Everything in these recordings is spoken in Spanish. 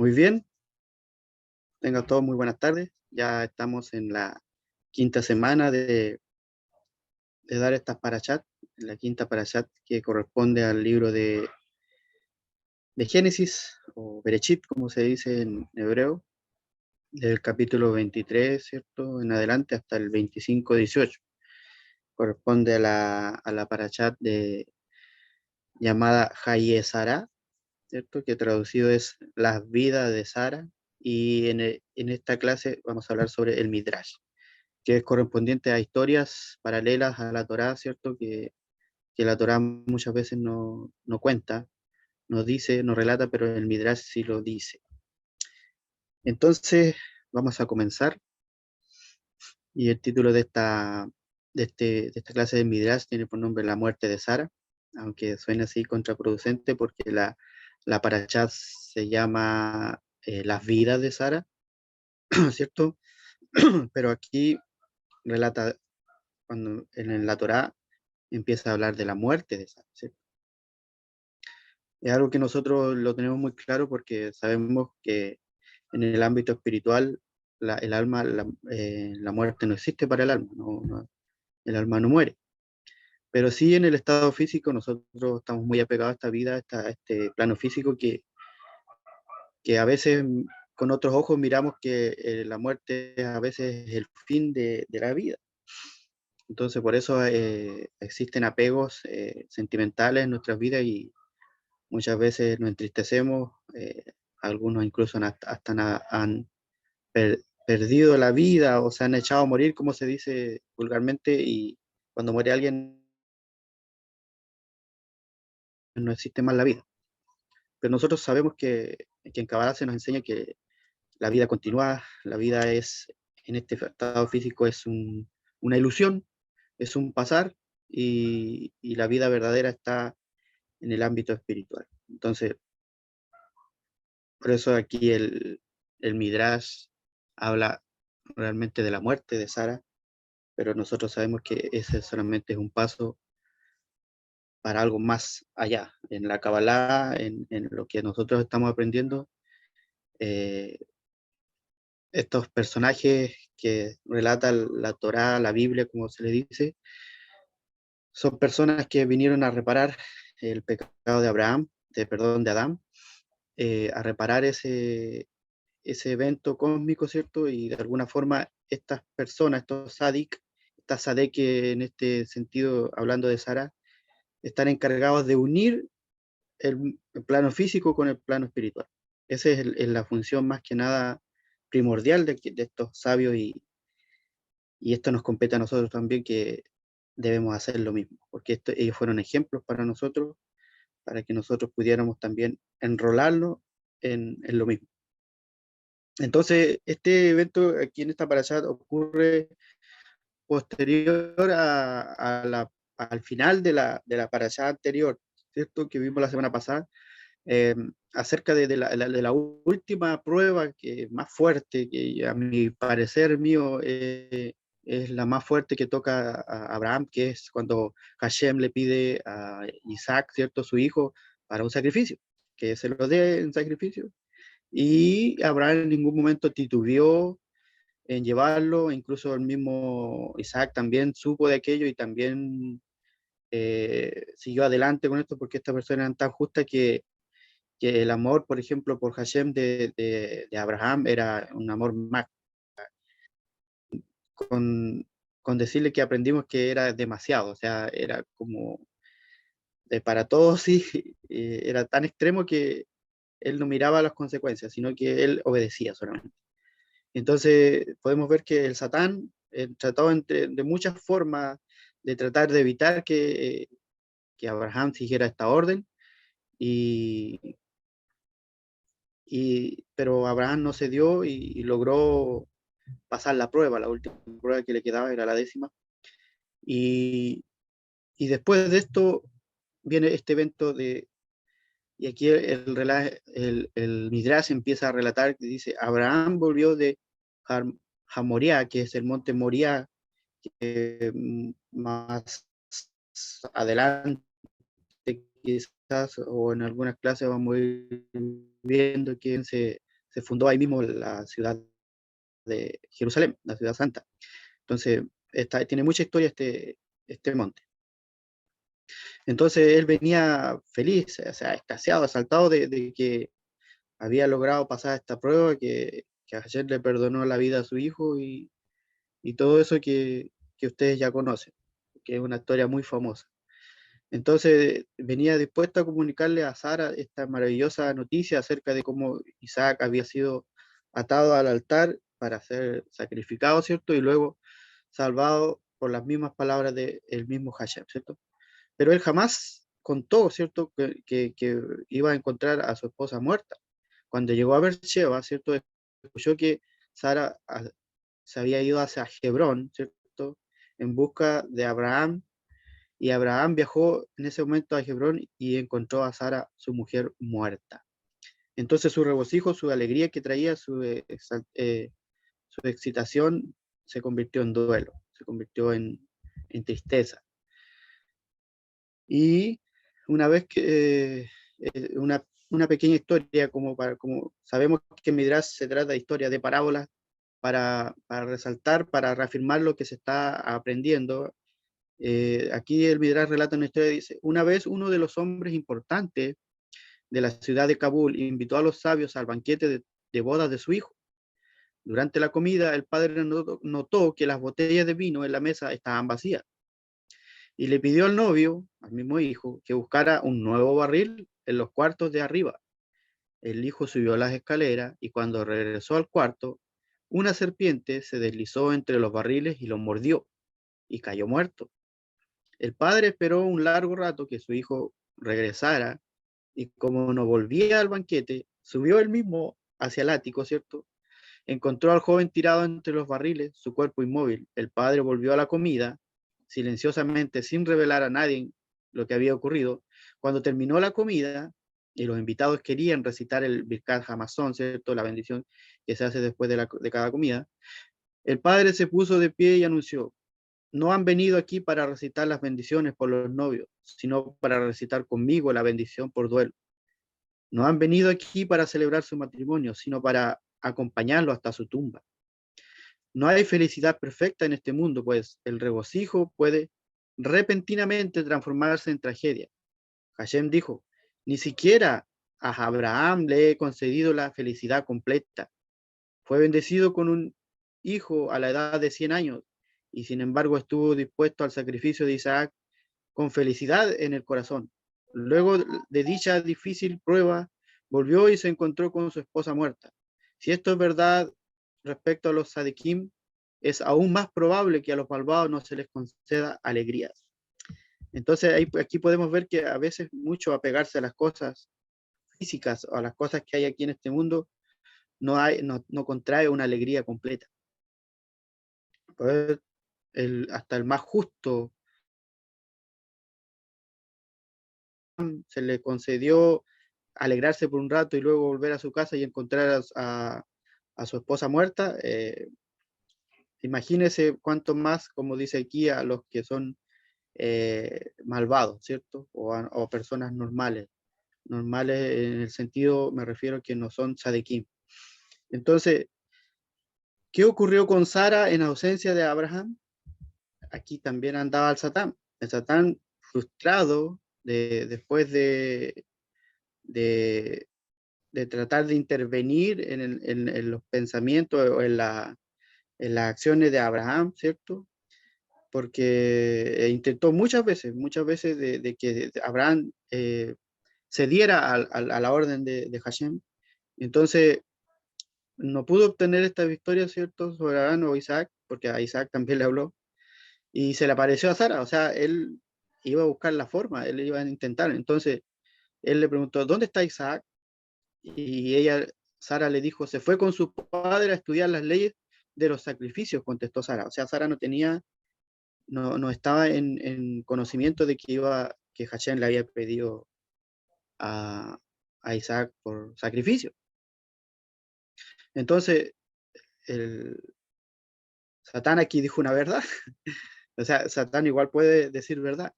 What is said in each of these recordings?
Muy bien, tengan todos muy buenas tardes. Ya estamos en la quinta semana de dar estas parashat, en la quinta parashat que corresponde al libro de Génesis, o Berechit, como se dice en hebreo, del capítulo 23, ¿cierto? En adelante hasta el 25-18. Corresponde a la parashat llamada Haye Sara, ¿cierto? Que traducido es Las vidas de Sara. Y en esta clase vamos a hablar sobre el Midrash, que es correspondiente a historias paralelas a la Torá, ¿cierto? Que la Torá muchas veces no cuenta, nos dice, nos relata, pero el Midrash sí lo dice. Entonces, vamos a comenzar. Y el título de esta clase de Midrash tiene por nombre La muerte de Sara, aunque suena así contraproducente porque la parashá se llama Las vidas de Sara, ¿cierto? Pero aquí relata, cuando en la Torá empieza a hablar de la muerte de Sara, ¿cierto? Es algo que nosotros lo tenemos muy claro porque sabemos que en el ámbito espiritual el alma, la muerte no existe para el alma, el alma no muere. Pero sí en el estado físico nosotros estamos muy apegados a esta vida, a este plano físico que a veces con otros ojos miramos que la muerte a veces es el fin de la vida. Entonces por eso existen apegos sentimentales en nuestras vidas y muchas veces nos entristecemos, algunos incluso han perdido la vida o se han echado a morir, como se dice vulgarmente, y cuando muere alguien no existe más la vida. Pero nosotros sabemos que en Kabbalah se nos enseña que la vida continúa, la vida es, en este estado físico, es una ilusión, es un pasar, y la vida verdadera está en el ámbito espiritual. Entonces, por eso aquí el Midrash habla realmente de la muerte de Sara, pero nosotros sabemos que ese solamente es un paso para algo más allá. En la Kabbalah, en lo que nosotros estamos aprendiendo, eh, estos personajes que relata la Torá, la Biblia, como se le dice, son personas que vinieron a reparar el pecado de Abraham, de Adán, a reparar ese evento cósmico, ¿cierto? Y de alguna forma estas personas, estos sadik, estas sadek que en este sentido, hablando de Sara, están encargados de unir el plano físico con el plano espiritual. Esa es la función más que nada primordial de estos sabios, y esto nos compete a nosotros también, que debemos hacer lo mismo, porque ellos fueron ejemplos para nosotros, para que nosotros pudiéramos también enrolarlo en lo mismo. Entonces, este evento aquí en esta parashat ocurre posterior al final de la parashat anterior, ¿cierto? Que vimos la semana pasada, eh, acerca de la última prueba, que más fuerte, que a mi parecer mío es la más fuerte, que toca a Abraham, que es cuando Hashem le pide a Isaac, ¿cierto? Su hijo, para un sacrificio, que se lo dé en sacrificio. Y Abraham en ningún momento titubeó en llevarlo, incluso el mismo Isaac también supo de aquello y también siguió adelante con esto, porque estas personas eran tan justas que el amor, por ejemplo, por Hashem de Abraham era un amor más, con, con decirle que aprendimos que era demasiado, o sea, era como para todos, sí, era tan extremo que él no miraba las consecuencias, sino que él obedecía solamente. Entonces podemos ver que el Satán trató de muchas formas de tratar de evitar que Abraham siguiera esta orden, y, pero Abraham no cedió y logró pasar la prueba. La última prueba que le quedaba era la 10ª. Y, y después de esto viene este evento y aquí el Midrash empieza a relatar, que dice: Abraham volvió de Jamoría, que es el monte Moría, más adelante quizás, o en algunas clases vamos a ir viendo quién se se fundó ahí mismo la ciudad de Jerusalén, la ciudad santa. Entonces, tiene mucha historia este monte. Entonces él venía feliz, o sea, extasiado, exaltado de que había logrado pasar esta prueba, que ayer le perdonó la vida a su hijo y todo eso que ustedes ya conocen, que es una historia muy famosa. Entonces venía dispuesto a comunicarle a Sara esta maravillosa noticia acerca de cómo Isaac había sido atado al altar para ser sacrificado, ¿cierto? Y luego salvado por las mismas palabras del mismo Hashem, ¿cierto? Pero él jamás contó, ¿cierto?, que iba a encontrar a su esposa muerta. Cuando llegó a Beersheba, ¿cierto?, escuchó que Sara se había ido hacia Hebrón, ¿cierto?, en busca de Abraham, y Abraham viajó en ese momento a Hebrón y encontró a Sara, su mujer, muerta. Entonces su regocijo, su alegría que traía, su excitación, se convirtió en duelo, se convirtió en tristeza. Y una vez que una pequeña historia, como sabemos que Midrash se trata de historias de parábolas para resaltar, para reafirmar lo que se está aprendiendo. Aquí el Midrash relata una historia, dice: una vez uno de los hombres importantes de la ciudad de Kabul invitó a los sabios al banquete de bodas de su hijo. Durante la comida, el padre notó que las botellas de vino en la mesa estaban vacías y le pidió al novio, al mismo hijo, que buscara un nuevo barril en los cuartos de arriba. El hijo subió las escaleras y cuando regresó al cuarto, una serpiente se deslizó entre los barriles y lo mordió y cayó muerto. El padre esperó un largo rato que su hijo regresara y como no volvía al banquete, subió él mismo hacia el ático, ¿cierto? Encontró al joven tirado entre los barriles, su cuerpo inmóvil. El padre volvió a la comida, silenciosamente, sin revelar a nadie lo que había ocurrido. Cuando terminó la comida y los invitados querían recitar el Birkat Hamazon, ¿cierto?, la bendición que se hace después de cada comida, el padre se puso de pie y anunció: no han venido aquí para recitar las bendiciones por los novios, sino para recitar conmigo la bendición por duelo. No han venido aquí para celebrar su matrimonio, sino para acompañarlo hasta su tumba. No hay felicidad perfecta en este mundo, pues el regocijo puede repentinamente transformarse en tragedia. Hashem dijo: ni siquiera a Abraham le he concedido la felicidad completa. Fue bendecido con un hijo a la edad de 100 años y sin embargo estuvo dispuesto al sacrificio de Isaac con felicidad en el corazón. Luego de dicha difícil prueba, volvió y se encontró con su esposa muerta. Si esto es verdad respecto a los Sadikim, es aún más probable que a los malvados no se les conceda alegrías. Entonces aquí podemos ver que a veces mucho apegarse a las cosas físicas o a las cosas que hay aquí en este mundo no contrae una alegría completa. Pues hasta el más justo se le concedió alegrarse por un rato y luego volver a su casa y encontrar a su esposa muerta. Imagínese cuánto más, como dice aquí, a los que son malvados, ¿cierto? O personas normales. Normales en el sentido, me refiero que no son tzadikim. Entonces, ¿qué ocurrió con Sara en ausencia de Abraham? Aquí también andaba el Satán frustrado después de, de tratar de intervenir en los pensamientos o en las acciones de Abraham, ¿cierto? Porque intentó muchas veces de que Abraham cediera a la orden de Hashem. Entonces, no pudo obtener esta victoria, ¿cierto?, sobre Abraham o Isaac, porque a Isaac también le habló, y se le apareció a Sara, o sea, él iba a buscar la forma, él iba a intentar. Entonces, él le preguntó: ¿dónde está Isaac? Y Sara le dijo: se fue con su padre a estudiar las leyes de los sacrificios, contestó Sara. O sea, Sara no estaba en conocimiento de que Hashem le había pedido a, a Isaac por sacrificio. Entonces, el Satán aquí dijo una verdad. O sea, Satán igual puede decir verdad.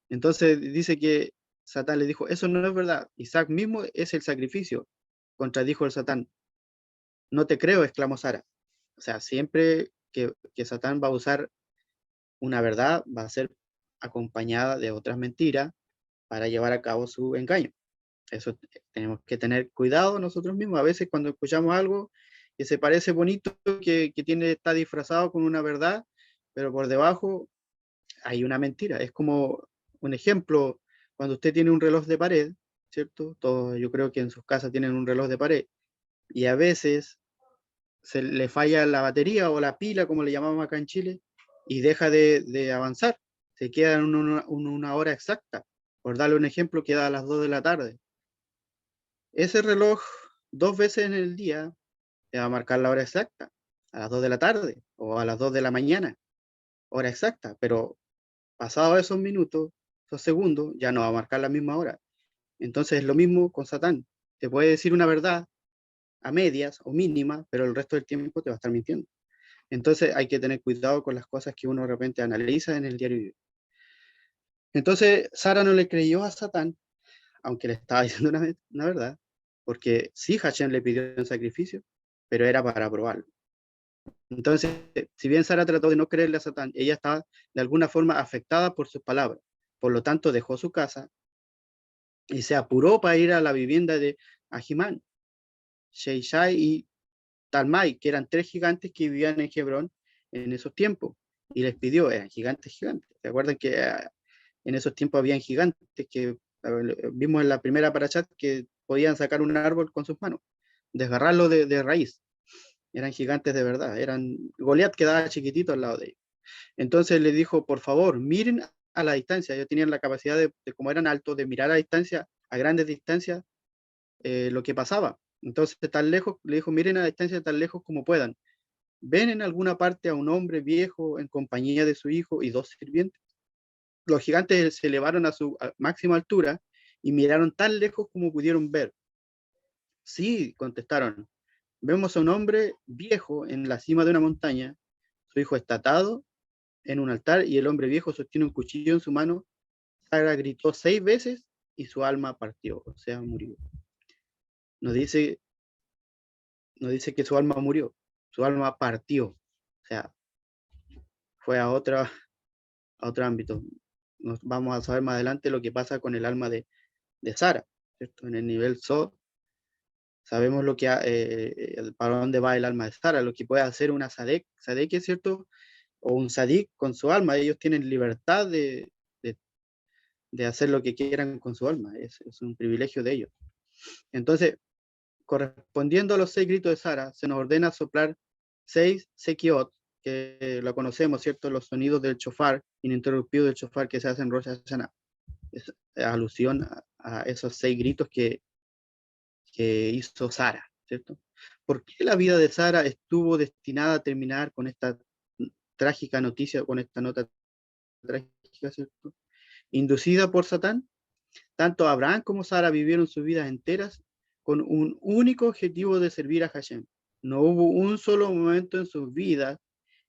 Entonces dice que Satán le dijo: eso no es verdad, Isaac mismo es el sacrificio, contradijo el Satán. No te creo, exclamó Sara. O sea, siempre que Satán va a usar una verdad, va a ser acompañada de otras mentiras para llevar a cabo su engaño. Eso tenemos que tener cuidado nosotros mismos. A veces cuando escuchamos algo que se parece bonito, está disfrazado con una verdad, pero por debajo hay una mentira. Es como un ejemplo, cuando usted tiene un reloj de pared, ¿cierto? Todos, yo creo que en sus casas tienen un reloj de pared, y a veces se le falla la batería o la pila, como le llamamos acá en Chile, y deja de avanzar. Se queda en una hora exacta. Por darle un ejemplo, queda a las 2 de la tarde. Ese reloj, 2 veces en el día, te va a marcar la hora exacta, a las 2 de la tarde o a las 2 de la mañana, hora exacta, pero pasado esos minutos, esos segundos, ya no va a marcar la misma hora. Entonces es lo mismo con Satán. Te puede decir una verdad a medias o mínima, pero el resto del tiempo te va a estar mintiendo. Entonces hay que tener cuidado con las cosas que uno de repente analiza en el diario vivir. Entonces Sara no le creyó a Satán, aunque le estaba diciendo una verdad, porque sí Hashem le pidió un sacrificio, pero era para probarlo. Entonces, si bien Sara trató de no creerle a Satán, ella estaba de alguna forma afectada por sus palabras. Por lo tanto, dejó su casa y se apuró para ir a la vivienda de Ahimán, Sheishai y Talmai, que eran 3 gigantes que vivían en Hebrón en esos tiempos. Y les pidió, eran gigantes, gigantes. ¿Se acuerdan que en esos tiempos habían gigantes que vimos en la primera parashat que podían sacar un árbol con sus manos, desgarrarlo de raíz? Eran gigantes de verdad. Goliat quedaba chiquitito al lado de ellos. Entonces le dijo, por favor, miren a la distancia. Ellos tenían la capacidad como eran altos, de mirar a distancia, a grandes distancias, lo que pasaba. Entonces, tan lejos, le dijo, miren a la distancia tan lejos como puedan. ¿Ven en alguna parte a un hombre viejo en compañía de su hijo y 2 sirvientes? Los gigantes se elevaron a su máxima altura y miraron tan lejos como pudieron ver. Sí, contestaron. Vemos a un hombre viejo en la cima de una montaña. Su hijo está atado en un altar y el hombre viejo sostiene un cuchillo en su mano. Sara gritó 6 veces y su alma partió, o sea, murió. No dice, no dice que su alma murió, su alma partió, o sea, fue a otro ámbito. Nos vamos a saber más adelante lo que pasa con el alma de Sara, ¿cierto? En el nivel So, sabemos para dónde va el alma de Sara, lo que puede hacer una Sadek, es cierto, o un Sadik con su alma. Ellos tienen libertad de, de hacer lo que quieran con su alma, es un privilegio de ellos. Entonces, correspondiendo a los 6 gritos de Sara, se nos ordena soplar 6 sekiot, que lo conocemos, ¿cierto? Los sonidos del chofar, ininterrumpido del chofar que se hace en Rosh Hashanah. Es alusión a esos 6 gritos que hizo Sara, ¿cierto? ¿Por qué la vida de Sara estuvo destinada a terminar con esta trágica noticia, con esta nota trágica, ¿cierto? Inducida por Satán. Tanto Abraham como Sara vivieron sus vidas enteras con un único objetivo de servir a Hashem. No hubo un solo momento en sus vidas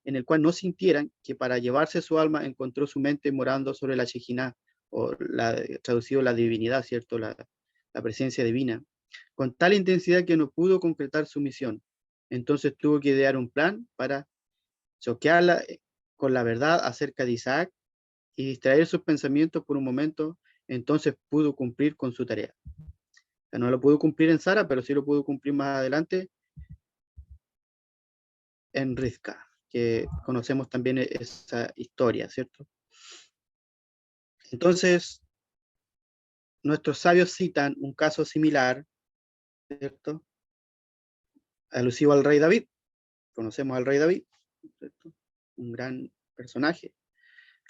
en el cual no sintieran que para llevarse su alma encontró su mente morando sobre la Shejinah, o traducido la divinidad, ¿cierto? La presencia divina, con tal intensidad que no pudo concretar su misión. Entonces tuvo que idear un plan para choquearla con la verdad acerca de Isaac y distraer sus pensamientos por un momento. Entonces pudo cumplir con su tarea. O sea, no lo pudo cumplir en Sara, pero sí lo pudo cumplir más adelante en Rizka, que conocemos también esa historia, ¿cierto? Entonces, nuestros sabios citan un caso similar, ¿cierto? Alusivo al rey David. Conocemos al rey David, ¿cierto? Un gran personaje.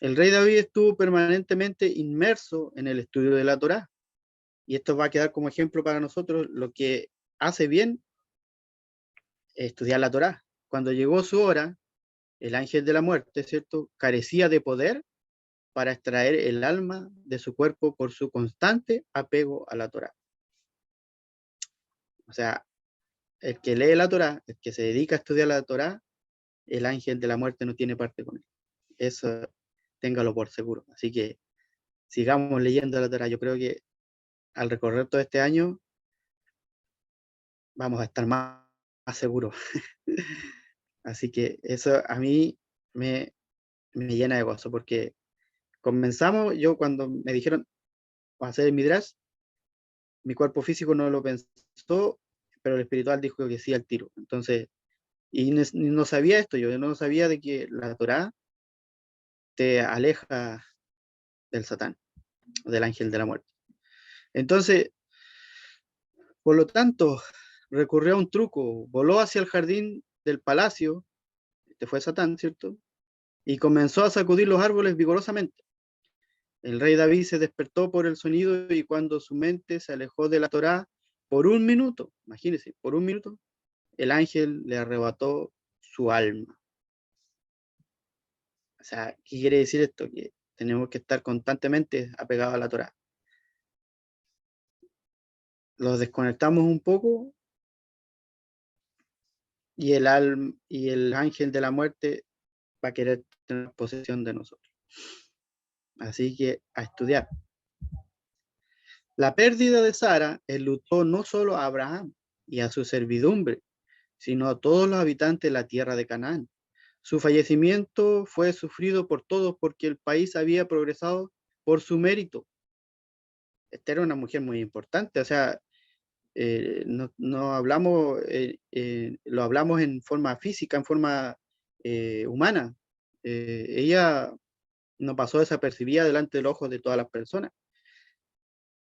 El rey David estuvo permanentemente inmerso en el estudio de la Torá, y esto va a quedar como ejemplo para nosotros lo que hace bien estudiar la Torá. Cuando llegó su hora, el ángel de la muerte, ¿cierto?, carecía de poder para extraer el alma de su cuerpo por su constante apego a la Torá. O sea, el que lee la Torá, el que se dedica a estudiar la Torá, el ángel de la muerte no tiene parte con él. Eso téngalo por seguro. Así que sigamos leyendo la Torá. Yo creo que al recorrer todo este año vamos a estar más seguro. Así que eso a mí me llena de gozo, porque comenzamos, yo cuando me dijeron va a hacer el Midrash, mi cuerpo físico no lo pensó, pero el espiritual dijo que sí al tiro. Entonces, y no sabía esto, yo no sabía de que la Torá te aleja del Satán, del ángel de la muerte. Entonces, por lo tanto, recurrió a un truco, voló hacia el jardín del palacio, este fue Satán, ¿cierto? Y comenzó a sacudir los árboles vigorosamente. El rey David se despertó por el sonido y cuando su mente se alejó de la Torá por un minuto, imagínense, por un minuto, el ángel le arrebató su alma. O sea, ¿qué quiere decir esto? Que tenemos que estar constantemente apegados a la Torá. Los desconectamos un poco y y el ángel de la muerte va a querer tener posesión de nosotros. Así que a estudiar. La pérdida de Sara enlutó no solo a Abraham y a su servidumbre, sino a todos los habitantes de la tierra de Canaán. Su fallecimiento fue sufrido por todos porque el país había progresado por su mérito. Esta era una mujer muy importante, o sea, no hablamos, lo hablamos en forma física, en forma humana. Ella no pasó desapercibida delante del ojo de todas las personas.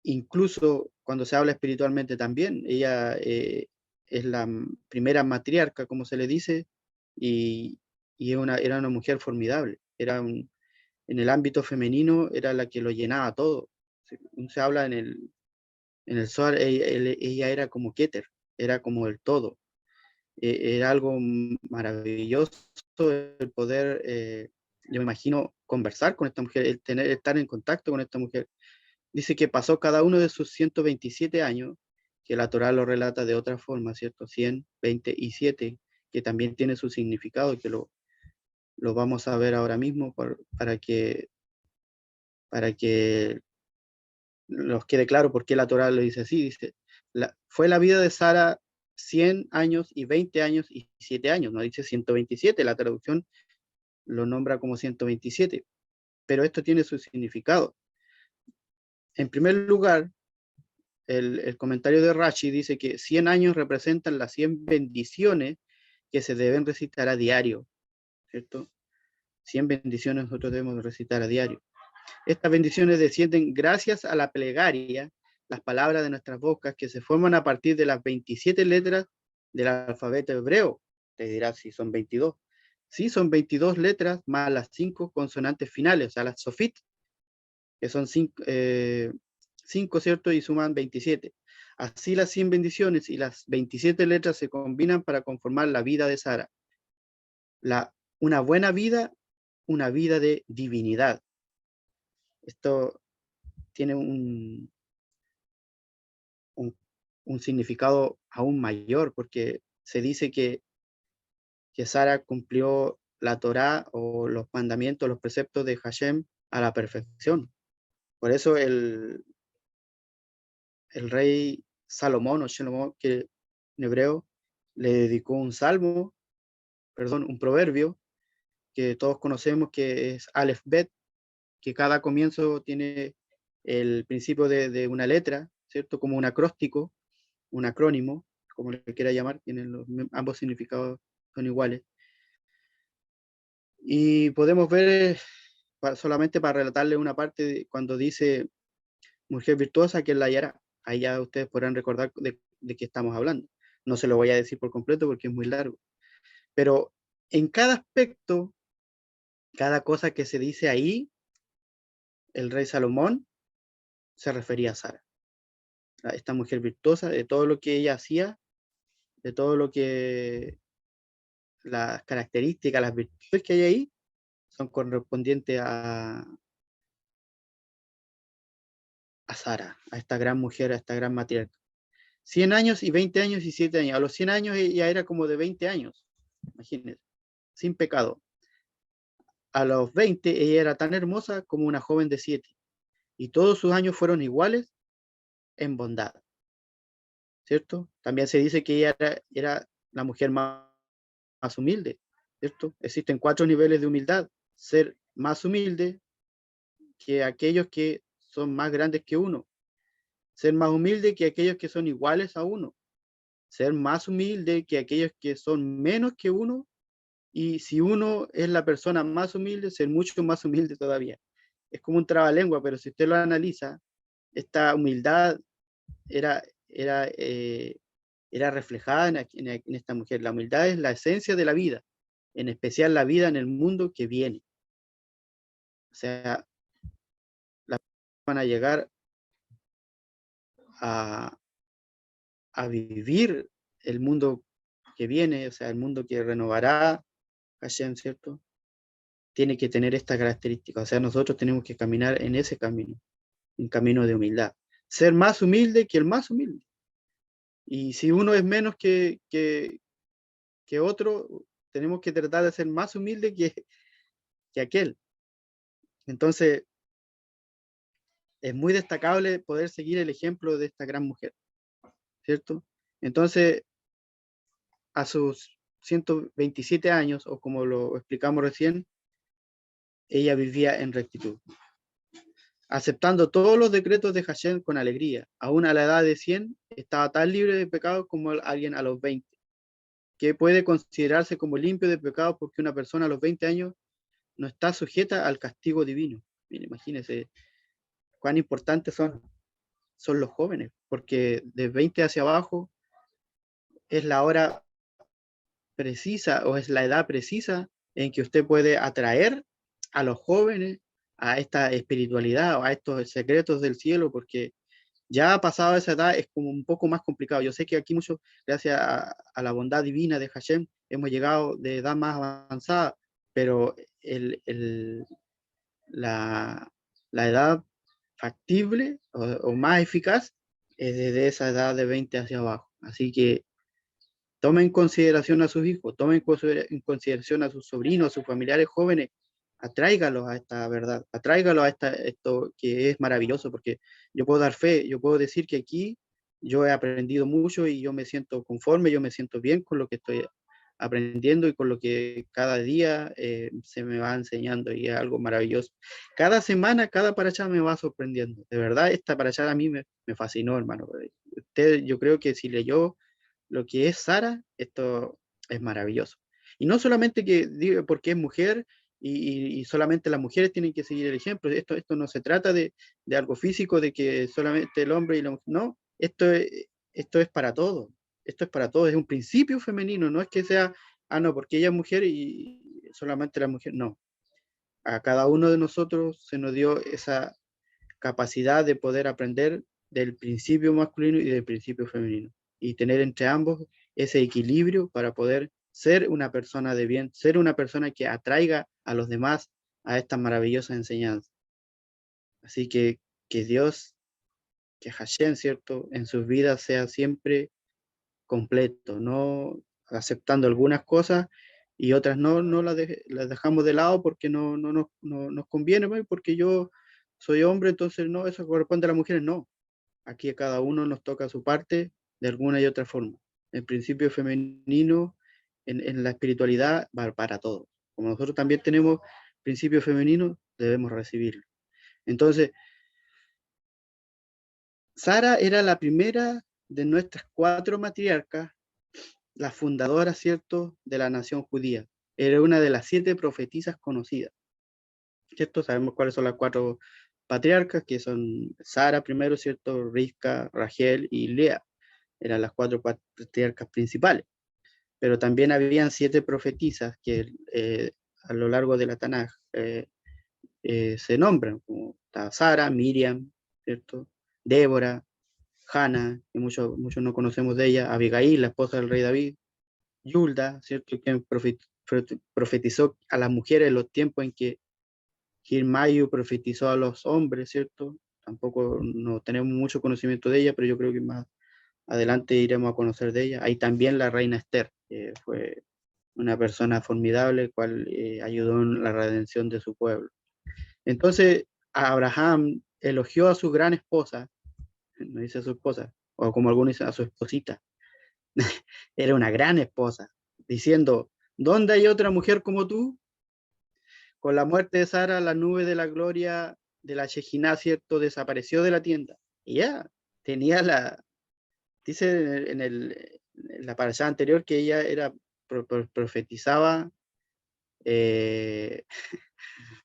Incluso cuando se habla espiritualmente también, ella es la primera matriarca, como se le dice, y, era una mujer formidable. En el ámbito femenino era la que lo llenaba todo. Se habla en el Zohar, ella era como Keter, era como el todo. Era algo maravilloso el poder, yo me imagino, conversar con esta mujer, estar en contacto con esta mujer. Dice que pasó cada uno de sus 127 años, que la Torá lo relata de otra forma, ¿cierto? 100, 20 y 7, que también tiene su significado, que lo vamos a ver ahora mismo para que nos quede claro por qué la Torá lo dice así. Dice, fue la vida de Sara 100 años y 20 años y 7 años, no dice 127, la traducción lo nombra como 127, pero esto tiene su significado. En primer lugar, el comentario de Rashi dice que 100 años representan las 100 bendiciones que se deben recitar a diario, ¿cierto? 100 bendiciones nosotros debemos recitar a diario. Estas bendiciones descienden gracias a la plegaria, las palabras de nuestras bocas que se forman a partir de las 27 letras del alfabeto hebreo. Te dirás si son 22. Sí, son 22 letras más las 5 consonantes finales, o sea, las sofit, que son 5, ¿cierto? Y suman 27. Así las 100 bendiciones y las 27 letras se combinan para conformar la vida de Sara. Una buena vida, una vida de divinidad. Esto tiene un significado aún mayor, porque se dice que Sara cumplió la Torá o los mandamientos, los preceptos de Hashem a la perfección. Por eso el rey Salomón o Shalomón, que en hebreo le dedicó un salmo, perdón, un proverbio que todos conocemos que es Aleph Bet, que cada comienzo tiene el principio de una letra, ¿cierto? Como un acróstico, un acrónimo, como le quiera llamar, tienen ambos significados son iguales. Y podemos ver, solamente para relatarle una parte, cuando dice mujer virtuosa, que la hallará. Ahí ya ustedes podrán recordar de qué estamos hablando. No se lo voy a decir por completo porque es muy largo. Pero en cada aspecto, cada cosa que se dice ahí, el rey Salomón se refería a Sara, a esta mujer virtuosa, de todo lo que ella hacía, de todo lo que las características, las virtudes que hay ahí, son correspondientes a Sara, a esta gran mujer, a esta gran matriarca. 100 años y 20 años y 7 años. A los 100 años ella era como de 20 años, imagínense, sin pecado. A los 20 ella era tan hermosa como una joven de 7. Y todos sus años fueron iguales en bondad, ¿cierto? También se dice que ella era la mujer más humilde, ¿cierto? Existen 4 niveles de humildad. Ser más humilde que aquellos que son más grandes que uno. Ser más humilde que aquellos que son iguales a uno. Ser más humilde que aquellos que son menos que uno. Y si uno es la persona más humilde, ser mucho más humilde todavía. Es como un trabalengua, pero si usted lo analiza, esta humildad era, era, eh, era reflejada en esta mujer. La humildad es la esencia de la vida, en especial la vida en el mundo que viene. O sea, las personas van a llegar a, a vivir el mundo que viene, o sea, el mundo que renovará Hashem, ¿cierto? Tiene que tener esta característica. O sea, nosotros tenemos que caminar en ese camino, un camino de humildad. Ser más humilde que el más humilde. Y si uno es menos que otro, tenemos que tratar de ser más humilde que aquel. Entonces, es muy destacable poder seguir el ejemplo de esta gran mujer, ¿cierto? Entonces, a sus 127 años, o como lo explicamos recién, ella vivía en rectitud, aceptando todos los decretos de Hashem con alegría. Aún a la edad de 100, estaba tan libre de pecados como alguien a los 20, que puede considerarse como limpio de pecados porque una persona a los 20 años no está sujeta al castigo divino. Miren, imagínense cuán importantes son los jóvenes, porque de 20 hacia abajo es la hora precisa o es la edad precisa en que usted puede atraer a los jóvenes a esta espiritualidad o a estos secretos del cielo, porque ya pasado esa edad es como un poco más complicado. Yo sé que aquí muchos, gracias a la bondad divina de Hashem, hemos llegado de edad más avanzada, pero la, la edad factible o más eficaz es desde esa edad de 20 hacia abajo. Así que tomen en consideración a sus hijos, tomen en consideración a sus sobrinos, a sus familiares jóvenes, atráigalos a esta verdad, atráigalos a esto que es maravilloso, porque yo puedo dar fe, yo puedo decir que aquí yo he aprendido mucho y yo me siento conforme, yo me siento bien con lo que estoy aprendiendo y con lo que cada día se me va enseñando y es algo maravilloso. Cada semana, cada parachá me va sorprendiendo. De verdad, esta parachá a mí me fascinó, hermano. Usted, yo creo que si leyó lo que es Sara, esto es maravilloso. Y no solamente que digo porque es mujer y solamente las mujeres tienen que seguir el ejemplo, esto no se trata de algo físico, de que solamente el hombre y la mujer, no, esto es para todos, esto es para todos, es un principio femenino, no es que sea, no, porque ella es mujer y solamente la mujer, no. A cada uno de nosotros se nos dio esa capacidad de poder aprender del principio masculino y del principio femenino y tener entre ambos ese equilibrio para poder ser una persona de bien, ser una persona que atraiga a los demás a estas maravillosas enseñanzas. Así que Dios, que Hashem, ¿cierto?, en sus vidas sea siempre completo, no aceptando algunas cosas y otras no las dejamos de lado porque no nos conviene, ¿no? Porque yo soy hombre, entonces no, eso corresponde a las mujeres, no. Aquí a cada uno nos toca su parte de alguna y otra forma. El principio femenino en la espiritualidad va para todos. Como nosotros también tenemos principio femenino, debemos recibirlo. Entonces, Sara era la primera de nuestras 4 matriarcas, la fundadora, ¿cierto?, de la nación judía. Era una de las 7 profetisas conocidas, ¿cierto? Sabemos cuáles son las 4 patriarcas, que son Sara primero, ¿cierto?, Risca, Rachel y Lea. Eran las 4 patriarcas principales. Pero también habían 7 profetisas que a lo largo de la Tanaj se nombran, como Sara, Miriam, ¿cierto?, Débora, Hannah, que muchos no conocemos de ella, Abigail, la esposa del rey David, Yulda, ¿cierto?, que profetizó a las mujeres en los tiempos en que Gilmayu profetizó a los hombres, ¿cierto? Tampoco no tenemos mucho conocimiento de ella, pero yo creo que más adelante iremos a conocer de ella. Hay también la reina Esther, que fue una persona formidable, cual ayudó en la redención de su pueblo. Entonces, Abraham elogió a su gran esposa, no dice a su esposa, o como algunos dicen, a su esposita, Era una gran esposa, diciendo, ¿dónde hay otra mujer como tú? Con la muerte de Sara, la nube de la gloria de la Shekinah, ¿cierto? Desapareció de la tienda. Y ya tenía dice en la parasha anterior que ella era, profetizaba, eh,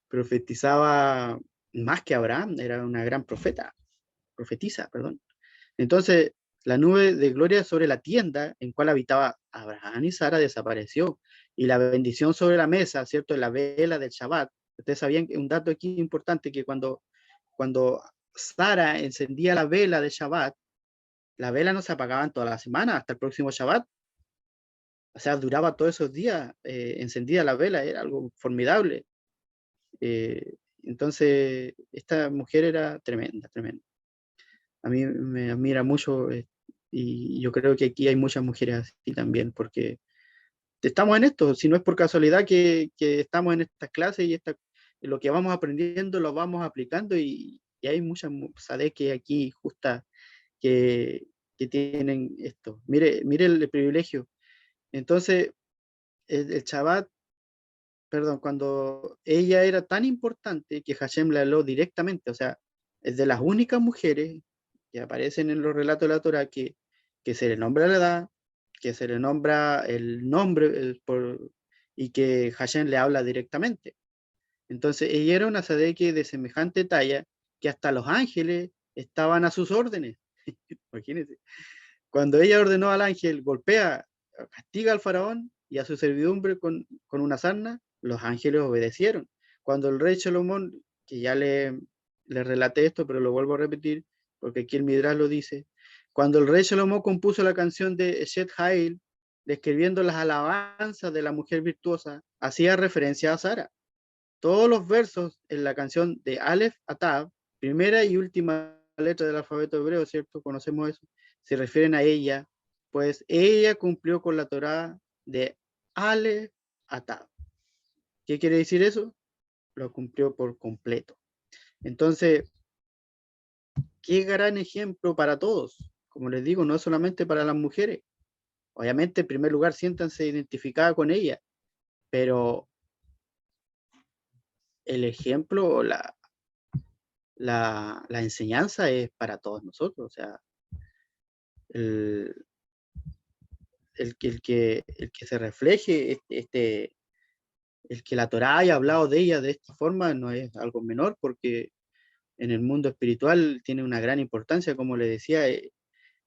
profetizaba más que Abraham, era una gran profetiza, perdón. Entonces, la nube de gloria sobre la tienda en cual habitaba Abraham y Sara desapareció. Y la bendición sobre la mesa, ¿cierto? La vela del Shabbat. Ustedes sabían que un dato aquí importante, que cuando Sara encendía la vela de Shabbat, la vela no se apagaba en toda la semana hasta el próximo Shabbat. O sea, duraba todos esos días encendida la vela, era algo formidable. Entonces, esta mujer era tremenda, tremenda. A mí me admira mucho y yo creo que aquí hay muchas mujeres así también, porque estamos en esto, si no es por casualidad que estamos en estas clases y lo que vamos aprendiendo lo vamos aplicando y hay muchas que aquí justas que, que tienen esto. Mire el privilegio. Entonces, el Shabbat, perdón, cuando ella era tan importante que Hashem le habló directamente, o sea, es de las únicas mujeres que aparecen en los relatos de la Torah que se le nombra la edad, que se le nombra el nombre y que Hashem le habla directamente. Entonces, ella era una Sadeke de semejante talla que hasta los ángeles estaban a sus órdenes. Imagínense. Cuando ella ordenó al ángel, golpea, castiga al faraón y a su servidumbre con una sarna, los ángeles obedecieron. Cuando el rey Salomón, que ya le relaté esto, pero lo vuelvo a repetir, porque aquí el Midrash lo dice, cuando el rey Salomón compuso la canción de Eshet Hail, describiendo las alabanzas de la mujer virtuosa, hacía referencia a Sara. Todos los versos en la canción de Aleph a Tab, primera y última letra del alfabeto hebreo, ¿cierto? Conocemos eso, se refieren a ella, pues ella cumplió con la Torá de Aleph a Tab. ¿Qué quiere decir eso? Lo cumplió por completo. Entonces, qué gran ejemplo para todos. Como les digo, no solamente para las mujeres. Obviamente, en primer lugar, siéntanse identificadas con ella, pero el ejemplo, la enseñanza es para todos nosotros. O sea, el, el que se refleje el que la Torá haya hablado de ella de esta forma no es algo menor, porque en el mundo espiritual tiene una gran importancia, como le decía,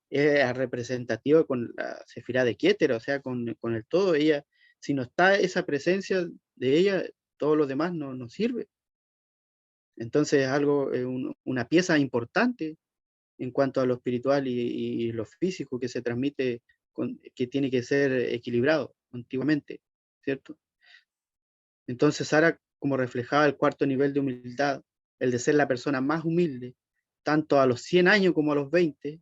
es representativa con la Sefirá de Keter, o sea, con el todo. Ella, si no está esa presencia de ella, todo lo demás no sirve. Entonces es algo, una pieza importante en cuanto a lo espiritual y lo físico que se transmite, que tiene que ser equilibrado continuamente, ¿cierto? Entonces Sara, como reflejaba el cuarto nivel de humildad, el de ser la persona más humilde, tanto a los 100 años como a los 20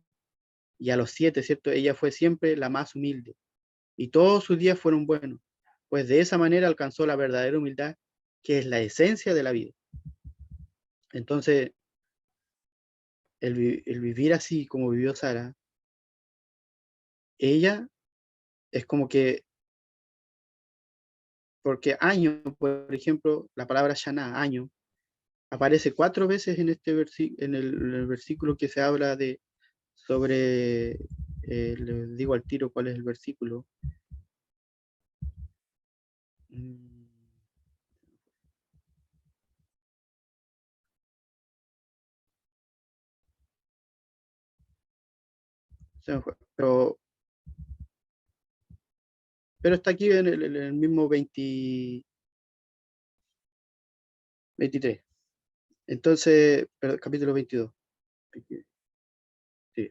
y a los 7, ¿cierto? Ella fue siempre la más humilde y todos sus días fueron buenos, pues de esa manera alcanzó la verdadera humildad, que es la esencia de la vida. Entonces, el vivir así como vivió Sara, ella es como que, porque año, por ejemplo, la palabra Shana, año, aparece 4 veces en el versículo que se habla sobre, les digo al tiro cuál es el versículo. Mm, se me fue, pero está aquí en el mismo 23. Entonces, perdón, capítulo 22. Sí,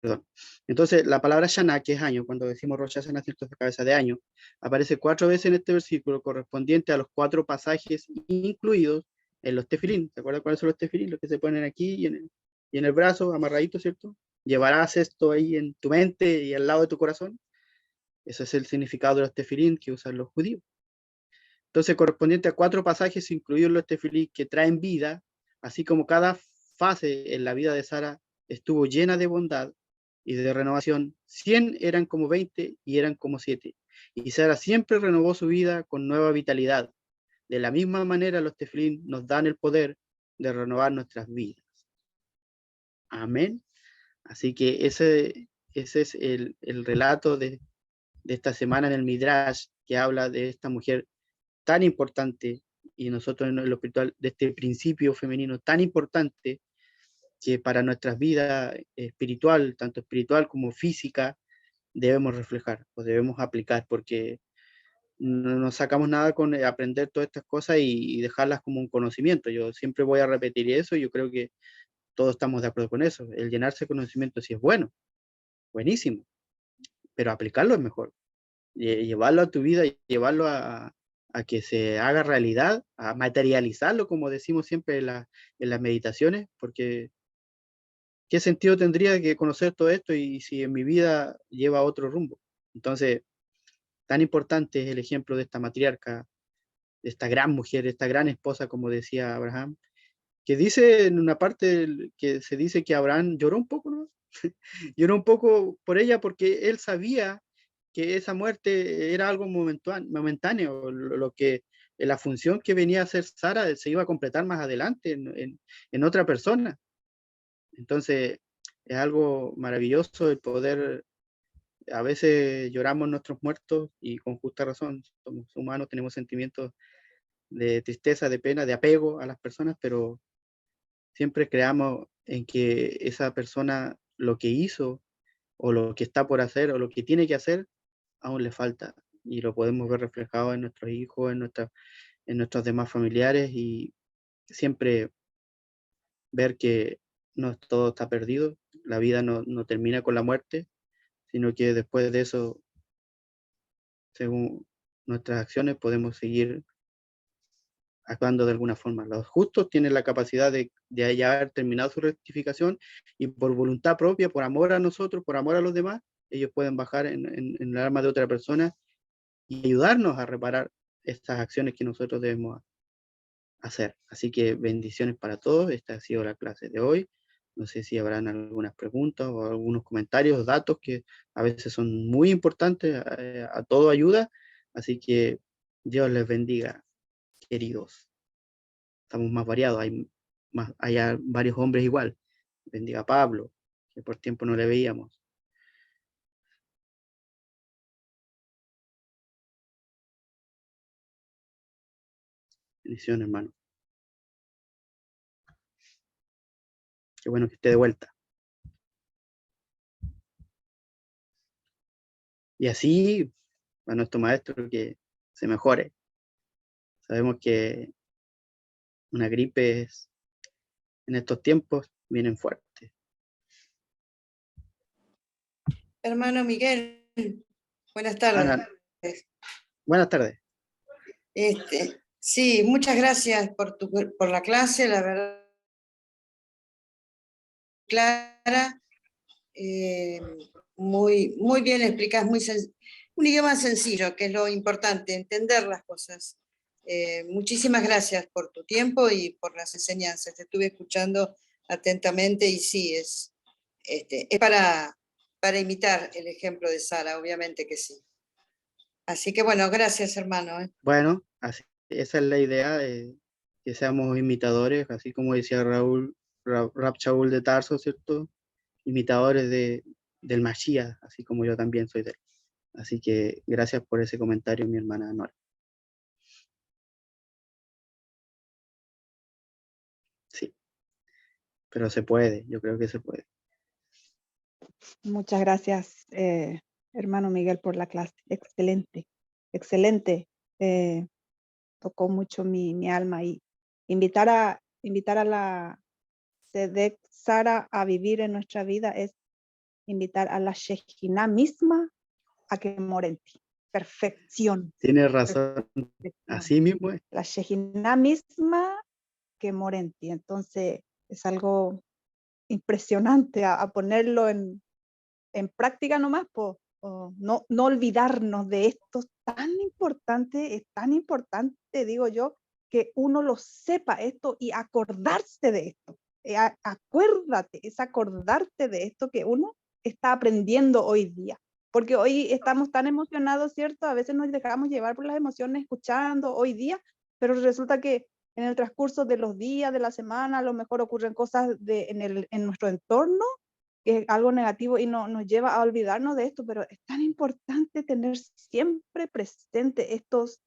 perdón. Entonces, la palabra Shana, que es año, cuando decimos Rosh Hashanah, cierto, cabeza de año, aparece 4 veces en este versículo, correspondiente a los 4 pasajes incluidos en los tefilín. ¿Se acuerdan cuáles son los tefilín? Los que se ponen aquí y en el brazo, amarradito, ¿cierto? Llevarás esto ahí en tu mente y al lado de tu corazón. Ese es el significado de los tefilín que usan los judíos. Entonces, correspondiente a 4 pasajes incluidos en los tefilín que traen vida, así como cada fase en la vida de Sara estuvo llena de bondad, y de renovación, 100 eran como 20 y eran como 7. Y Sara siempre renovó su vida con nueva vitalidad. De la misma manera, los tefilín nos dan el poder de renovar nuestras vidas. Amén. Así que ese es el relato de esta semana en el Midrash, que habla de esta mujer tan importante, y nosotros en lo espiritual, de este principio femenino tan importante, que para nuestras vidas espiritual, tanto espiritual como física, debemos reflejar o debemos aplicar, porque no nos sacamos nada con aprender todas estas cosas y dejarlas como un conocimiento. Yo siempre voy a repetir eso, y yo creo que todos estamos de acuerdo con eso. El llenarse de conocimiento sí es bueno, buenísimo, pero aplicarlo es mejor. Llevarlo a tu vida y llevarlo a que se haga realidad, a materializarlo, como decimos siempre en las meditaciones, porque ¿qué sentido tendría que conocer todo esto y si en mi vida lleva otro rumbo? Entonces, tan importante es el ejemplo de esta matriarca, de esta gran mujer, de esta gran esposa, como decía Abraham, que dice en una parte que se dice que Abraham lloró un poco, ¿no? Lloró un poco por ella porque él sabía que esa muerte era algo momentáneo, lo que la función que venía a hacer Sara se iba a completar más adelante en otra persona. Entonces, es algo maravilloso el poder, a veces lloramos nuestros muertos y con justa razón, somos humanos, tenemos sentimientos de tristeza, de pena, de apego a las personas, pero siempre creamos en que esa persona lo que hizo o lo que está por hacer o lo que tiene que hacer aún le falta, y lo podemos ver reflejado en nuestros hijos, en nuestros demás familiares, y siempre ver que no todo está perdido, la vida no termina con la muerte, sino que después de eso, según nuestras acciones, podemos seguir actuando de alguna forma. Los justos tienen la capacidad de ya haber terminado su rectificación, y por voluntad propia, por amor a nosotros, por amor a los demás, ellos pueden bajar en el alma de otra persona y ayudarnos a reparar estas acciones que nosotros debemos hacer. Así que bendiciones para todos. Esta ha sido la clase de hoy. No sé si habrán algunas preguntas o algunos comentarios, datos que a veces son muy importantes, a todo ayuda. Así que Dios les bendiga, queridos. Estamos más variados, hay varios hombres igual. Bendiga a Pablo, que por tiempo no le veíamos. Bendiciones, hermano. Qué bueno que esté de vuelta. Y así, a nuestro maestro, que se mejore. Sabemos que una gripe en estos tiempos vienen fuertes. Hermano Miguel, buenas tardes. Buenas tardes. Sí, muchas gracias por la clase, la verdad clara, muy bien explicás, un idioma sencillo, que es lo importante, entender las cosas. Muchísimas gracias por tu tiempo y por las enseñanzas. Te estuve escuchando atentamente y sí, es para imitar el ejemplo de Sara, obviamente que sí. Así que bueno, gracias, hermano. Bueno, esa es la idea, que seamos imitadores, así como decía Rab Shaul de Tarso, ¿cierto? Imitadores del Mashiach, así como yo también soy de él. Así que gracias por ese comentario, mi hermana Nora. Sí, pero se puede, yo creo que se puede. Muchas gracias, hermano Miguel, por la clase. Excelente, excelente. Tocó mucho mi alma, y invitar a la Sedek Sara a vivir en nuestra vida es invitar a la Shejina misma a que more en ti. Perfección. Tienes razón, Perfección. así mismo es. La Shejina misma que more en ti. Entonces es algo impresionante a ponerlo en práctica nomás, no olvidarnos de esto tan importante, es tan importante, digo yo, que uno lo sepa esto y acordarse de esto. Acuérdate, es acordarte de esto, que uno está aprendiendo hoy día. Porque hoy estamos tan emocionados, ¿cierto? A veces nos dejamos llevar por las emociones escuchando hoy día, pero resulta que en el transcurso de los días, de la semana, a lo mejor ocurren cosas en nuestro entorno, que es algo negativo y nos lleva a olvidarnos de esto, pero es tan importante tener siempre presente estas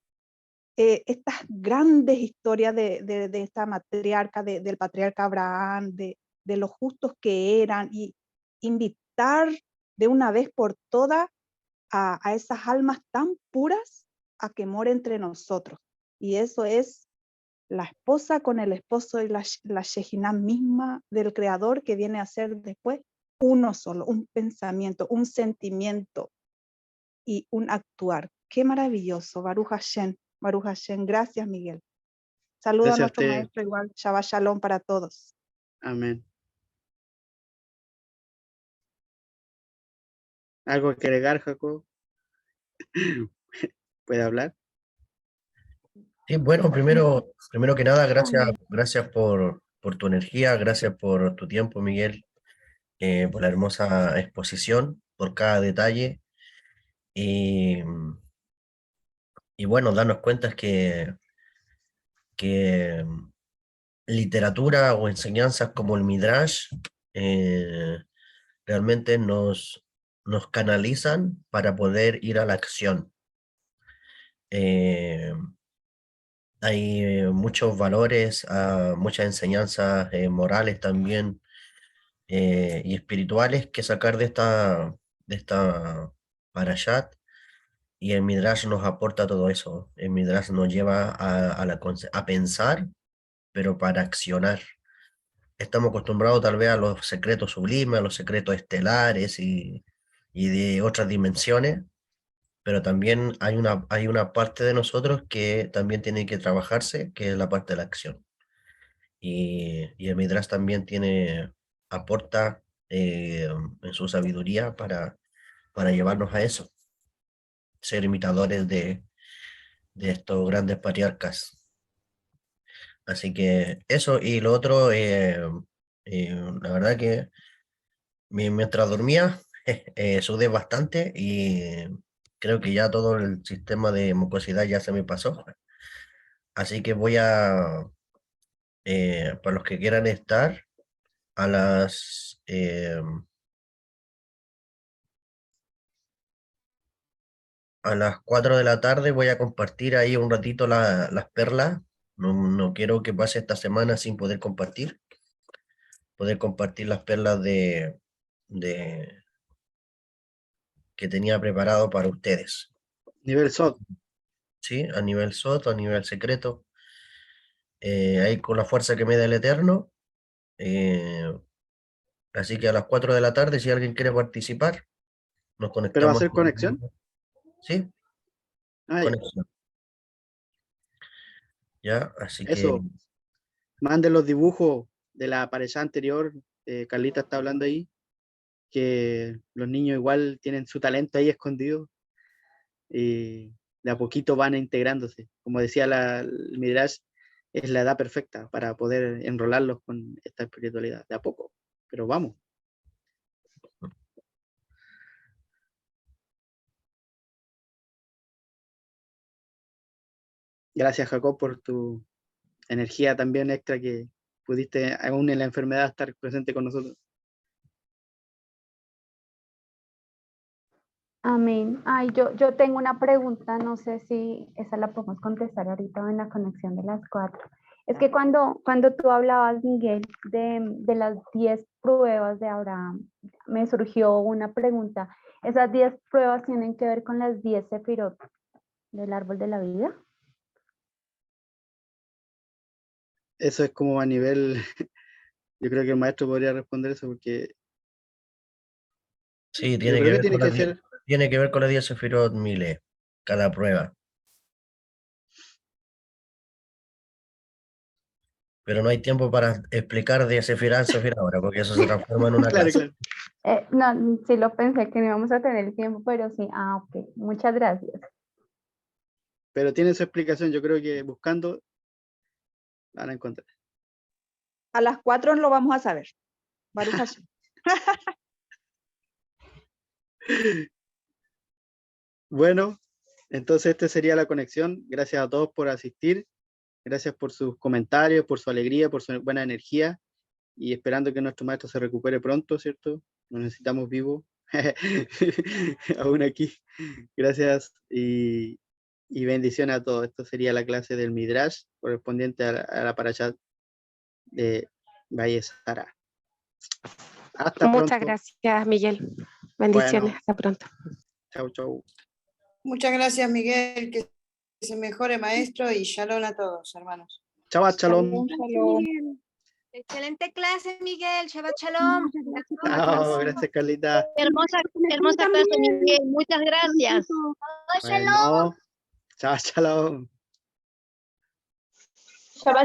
grandes historias de esta matriarca, del patriarca Abraham, de los justos que eran, y invitar de una vez por todas a esas almas tan puras a que more entre nosotros. Y eso es la esposa con el esposo y la Shejinah misma del Creador, que viene a ser después uno solo, un pensamiento, un sentimiento y un actuar. Qué maravilloso, Baruch Hashem, Baruch Hashem. Gracias, Miguel. Saludo a Gracias a nuestro usted. maestro igual. Shabbat Shalom para todos. Amén. ¿Algo que agregar, Jacob? ¿Puede hablar? Sí, bueno, primero que nada, gracias por tu energía, gracias por tu tiempo, Miguel, por la hermosa exposición, por cada detalle. Y, y bueno, darnos cuenta que literatura o enseñanzas como el Midrash realmente nos canalizan para poder ir a la acción. Hay muchos valores, muchas enseñanzas morales también y espirituales que sacar de esta parashat, y el Midrash nos aporta todo eso. El Midrash nos lleva a pensar, pero para accionar. Estamos acostumbrados tal vez a los secretos sublimes, a los secretos estelares y de otras dimensiones, pero también hay una parte de nosotros que también tiene que trabajarse, que es la parte de la acción. Y el Midrash también aporta en su sabiduría para llevarnos a eso, ser imitadores de estos grandes patriarcas. Así que eso, y lo otro, la verdad que mientras dormía, sudé bastante y creo que ya todo el sistema de mucosidad ya se me pasó. Así que para los que quieran estar, a las 4 de la tarde voy a compartir ahí un ratito las perlas. No quiero que pase esta semana sin poder compartir las perlas de que tenía preparado para ustedes. Nivel SOT. ¿Sí? A nivel SOT, a nivel secreto. Ahí con la fuerza que me da el Eterno. eh, Así que a las 4 de la tarde, si alguien quiere participar, nos ¿Pero va a conectamos. ser conexión? Sí, Ah, ya. conexión. Ya, así que Eso. Manden los dibujos de la pareja anterior. Carlita está hablando ahí, que los niños igual tienen su talento ahí escondido y de a poquito van integrándose. Como decía el Midrash, es la edad perfecta para poder enrolarlos con esta espiritualidad, de a poco. Pero vamos. Gracias, Jacob, por tu energía también extra que pudiste, aún en la enfermedad, estar presente con nosotros. Amén. Ay, yo tengo una pregunta, no sé si esa la podemos contestar ahorita o en la conexión de las 4. Es que cuando tú hablabas, Miguel, de las 10 pruebas de Abraham, me surgió una pregunta. ¿Esas 10 pruebas tienen que ver con las 10 sefirot del árbol de la vida? Eso es como a nivel, yo creo que el maestro podría responder eso porque sí, yo creo que tiene que ser, tiene que ver con las 10 Sefirot Mile, cada prueba. Pero no hay tiempo para explicar de Sefirá en Sefirá ahora, porque eso se transforma en una claro, clase. claro, No, sí lo pensé que no íbamos a tener tiempo, pero sí. Ok. Muchas gracias. pero tiene su explicación, yo creo que buscando la van a encontrar. A las 4 lo vamos a saber. Baruch Hashem. Bueno, entonces esta sería la conexión. Gracias a todos por asistir. Gracias por sus comentarios, por su alegría, por su buena energía. Y esperando que nuestro maestro se recupere pronto, ¿cierto? Lo necesitamos vivo. Aún aquí. Gracias y bendiciones a todos. Esto sería la clase del Midrash correspondiente a la parashat de Valle Sara. Hasta Muchas pronto. gracias, Miguel. Bendiciones, Bueno. hasta pronto. Chau, chau. Muchas gracias, Miguel, que se mejore, maestro, y shalom a todos, hermanos. Shabbat shalom. Shalom. Excelente clase, Miguel. Shabbat shalom. Chao, gracias, Carlita. Hermosa clase, Miguel. Muchas gracias. Bueno, chao, shalom.